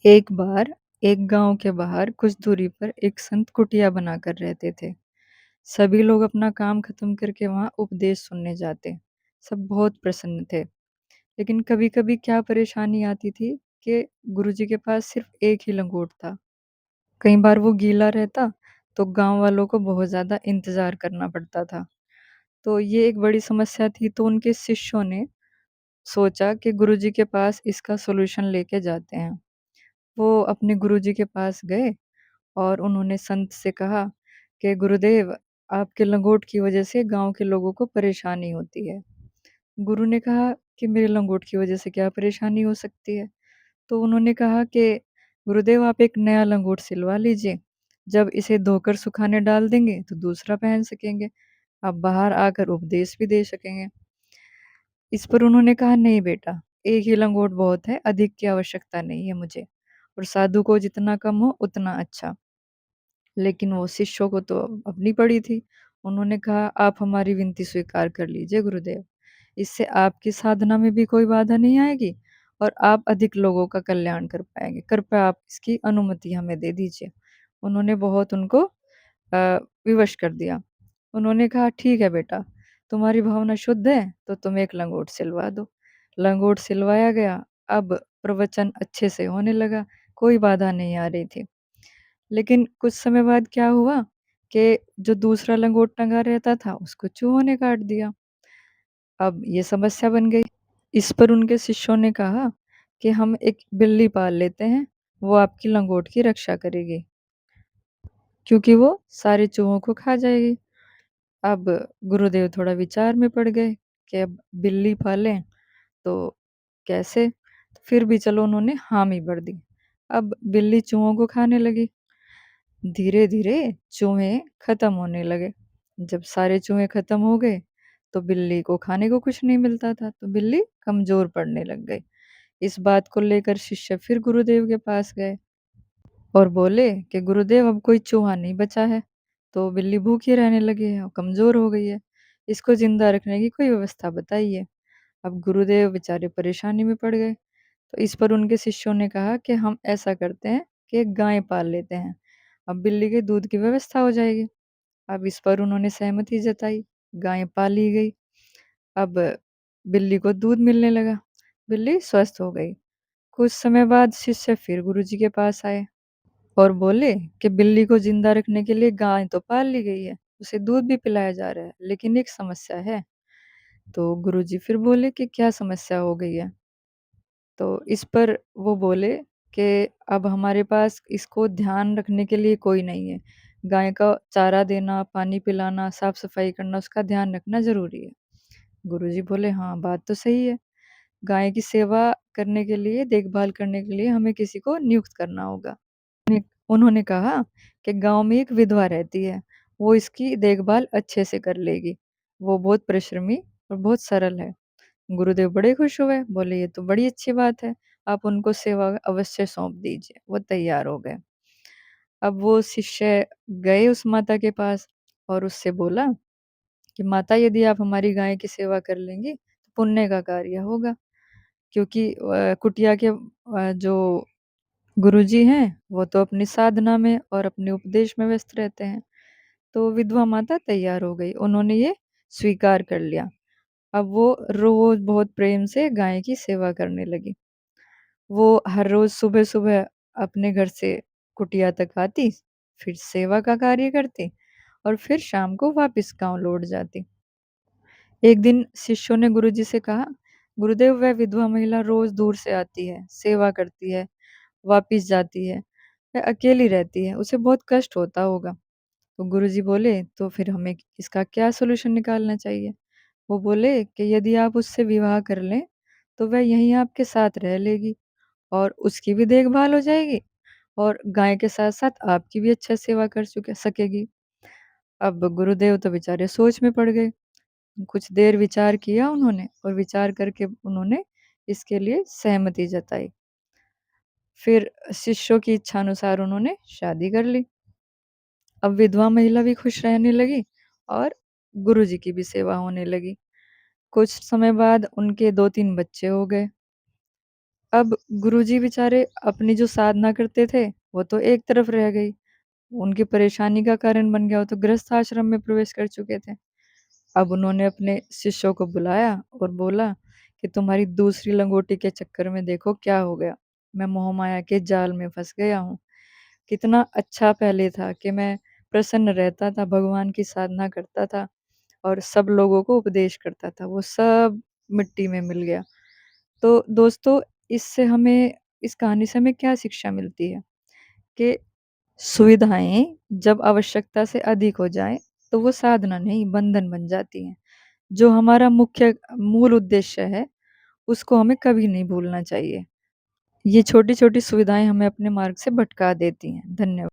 एक बार एक गांव के बाहर कुछ दूरी पर एक संत कुटिया बनाकर रहते थे। सभी लोग अपना काम खत्म करके वहां उपदेश सुनने जाते। सब बहुत प्रसन्न थे। लेकिन कभी कभी क्या परेशानी आती थी कि गुरुजी के पास सिर्फ एक ही लंगोट था। कई बार वो गीला रहता तो गांव वालों को बहुत ज्यादा इंतजार करना पड़ता था। तो ये एक बड़ी समस्या थी, तो उनके शिष्यों ने सोचा कि गुरुजी के पास इसका सॉल्यूशन लेके जाते हैं। वो अपने गुरुजी के पास गए और उन्होंने संत से कहा कि गुरुदेव, आपके लंगोट की वजह से गांव के लोगों को परेशानी होती है। गुरु ने कहा कि मेरे लंगोट की वजह से क्या परेशानी हो सकती है। तो उन्होंने कहा कि गुरुदेव, आप एक नया लंगोट सिलवा लीजिए। जब इसे धोकर सुखाने डाल देंगे तो दूसरा पहन सकेंगे। आप बाहर आकर उपदेश भी दे सकेंगे। इस पर उन्होंने कहा, नहीं बेटा, एक ही लंगोट बहुत है, अधिक की आवश्यकता नहीं है मुझे। और साधु को जितना कम हो उतना अच्छा। लेकिन वो शिष्यों को तो अपनी पड़ी थी। उन्होंने कहा, आप हमारी विनती स्वीकार कर लीजिए गुरुदेव। इससे आपकी साधना में भी कोई बाधा नहीं आएगी और आप अधिक लोगों का कल्याण कर पाएंगे। कृपया आप इसकी अनुमति हमें दे दीजिए। उन्होंने बहुत उनको विवश कर दिया। उन्होंने कहा, ठीक है बेटा, तुम्हारी भावना शुद्ध है तो तुम एक लंगोट सिलवा दो। लंगोट सिलवाया गया। अब प्रवचन अच्छे से होने लगा। कोई बाधा नहीं आ रही थी। लेकिन कुछ समय बाद क्या हुआ कि जो दूसरा लंगोट टंगा रहता था उसको चूहों ने काट दिया। अब ये समस्या बन गई। इस पर उनके शिष्यों ने कहा कि हम एक बिल्ली पाल लेते हैं, वो आपकी लंगोट की रक्षा करेगी, क्योंकि वो सारे चूहों को खा जाएगी। अब गुरुदेव थोड़ा विचार में पड़ गए कि अब बिल्ली पालें तो कैसे। फिर भी चलो, उन्होंने हामी भर दी। अब बिल्ली चूहों को खाने लगी। धीरे धीरे चूहे खत्म होने लगे। जब सारे चूहे खत्म हो गए तो बिल्ली को खाने को कुछ नहीं मिलता था, तो बिल्ली कमजोर पड़ने लग गई। इस बात को लेकर शिष्य फिर गुरुदेव के पास गए और बोले कि गुरुदेव, अब कोई चूहा नहीं बचा है, तो बिल्ली भूखी रहने लगी है और कमजोर हो गई है। इसको जिंदा रखने की कोई व्यवस्था बताइए। अब गुरुदेव बेचारे परेशानी में पड़ गए। तो इस पर उनके शिष्यों ने कहा कि हम ऐसा करते हैं कि एक गाय पाल लेते हैं। अब बिल्ली के दूध की व्यवस्था हो जाएगी। अब इस पर उन्होंने सहमति जताई। गाय पाली गई। अब बिल्ली को दूध मिलने लगा। बिल्ली स्वस्थ हो गई। कुछ समय बाद शिष्य फिर गुरुजी के पास आए और बोले कि बिल्ली को जिंदा रखने के लिए गाय तो पाल ली गई है, उसे दूध भी पिलाया जा रहा है, लेकिन एक समस्या है। तो गुरुजी फिर बोले कि क्या समस्या हो गई है। तो इस पर वो बोले कि अब हमारे पास इसको ध्यान रखने के लिए कोई नहीं है। गाय का चारा देना, पानी पिलाना, साफ सफाई करना, उसका ध्यान रखना जरूरी है। गुरुजी बोले, हाँ बात तो सही है। गाय की सेवा करने के लिए, देखभाल करने के लिए हमें किसी को नियुक्त करना होगा। उन्होंने कहा कि गांव में एक विधवा रहती है, वो इसकी देखभाल अच्छे से कर लेगी। वो बहुत परिश्रमी और बहुत सरल है। गुरुदेव बड़े खुश हुए, बोले ये तो बड़ी अच्छी बात है, आप उनको सेवा अवश्य सौंप दीजिए। वो तैयार हो गए। अब वो शिष्य गए उस माता के पास और उससे बोला कि माता, यदि आप हमारी गाय की सेवा कर लेंगी तो पुण्य का कार्य होगा। क्योंकि कुटिया के जो गुरुजी हैं वो तो अपनी साधना में और अपने उपदेश में व्यस्त रहते हैं। तो विधवा माता तैयार हो गई, उन्होंने ये स्वीकार कर लिया। अब वो रोज बहुत प्रेम से गाय की सेवा करने लगी। वो हर रोज सुबह सुबह अपने घर से कुटिया तक आती, फिर सेवा का कार्य करती और फिर शाम को वापस गांव लौट जाती। एक दिन शिष्यों ने गुरुजी से कहा, गुरुदेव, वह विधवा महिला रोज दूर से आती है, सेवा करती है, वापिस जाती है, वह अकेली रहती है, उसे बहुत कष्ट होता होगा। तो गुरुजी बोले, तो फिर हमें इसका क्या सलूशन निकालना चाहिए। वो बोले कि यदि आप उससे विवाह कर लें तो वह यहीं आपके साथ रह लेगी और उसकी भी देखभाल हो जाएगी और गाय के साथ साथ आपकी भी अच्छा सेवा कर सकेगी। अब गुरुदेव तो बेचारे सोच में पड़ गए। कुछ देर विचार किया उन्होंने और विचार करके उन्होंने इसके लिए सहमति जताई। फिर शिष्यों की इच्छा अनुसार उन्होंने शादी कर ली। अब विधवा महिला भी खुश रहने लगी और गुरुजी की भी सेवा होने लगी। कुछ समय बाद उनके 2-3 बच्चे हो गए। अब गुरुजी बेचारे अपनी जो साधना करते थे, वो तो एक तरफ रह गई। उनकी परेशानी का कारण बन गया, वो तो गृहस्थ आश्रम में प्रवेश कर चुके थे। अब उन्होंने अपने शिष्यों को बुलाया और बोला कि तुम्हारी दूसरी लंगोटी के चक्कर में देखो क्या हो गया। मैं मोहमाया के जाल में फँस गया हूँ। कितना अच्छा पहले था कि मैं प्रसन्न रहता था, भगवान की साधना करता था और सब लोगों को उपदेश करता था। वो सब मिट्टी में मिल गया। तो दोस्तों, इससे हमें इस कहानी से हमें क्या शिक्षा मिलती है कि सुविधाएँ जब आवश्यकता से अधिक हो जाएँ, तो वो साधना नहीं, बंधन बन जाती हैं। जो हमारा मुख्य मूल उद्देश्य है, उसको हमें कभी नहीं भूलना चाहिए। ये छोटी-छोटी सुविधाएँ हमें अपने मार्ग से भटका देती हैं। धन्यवाद।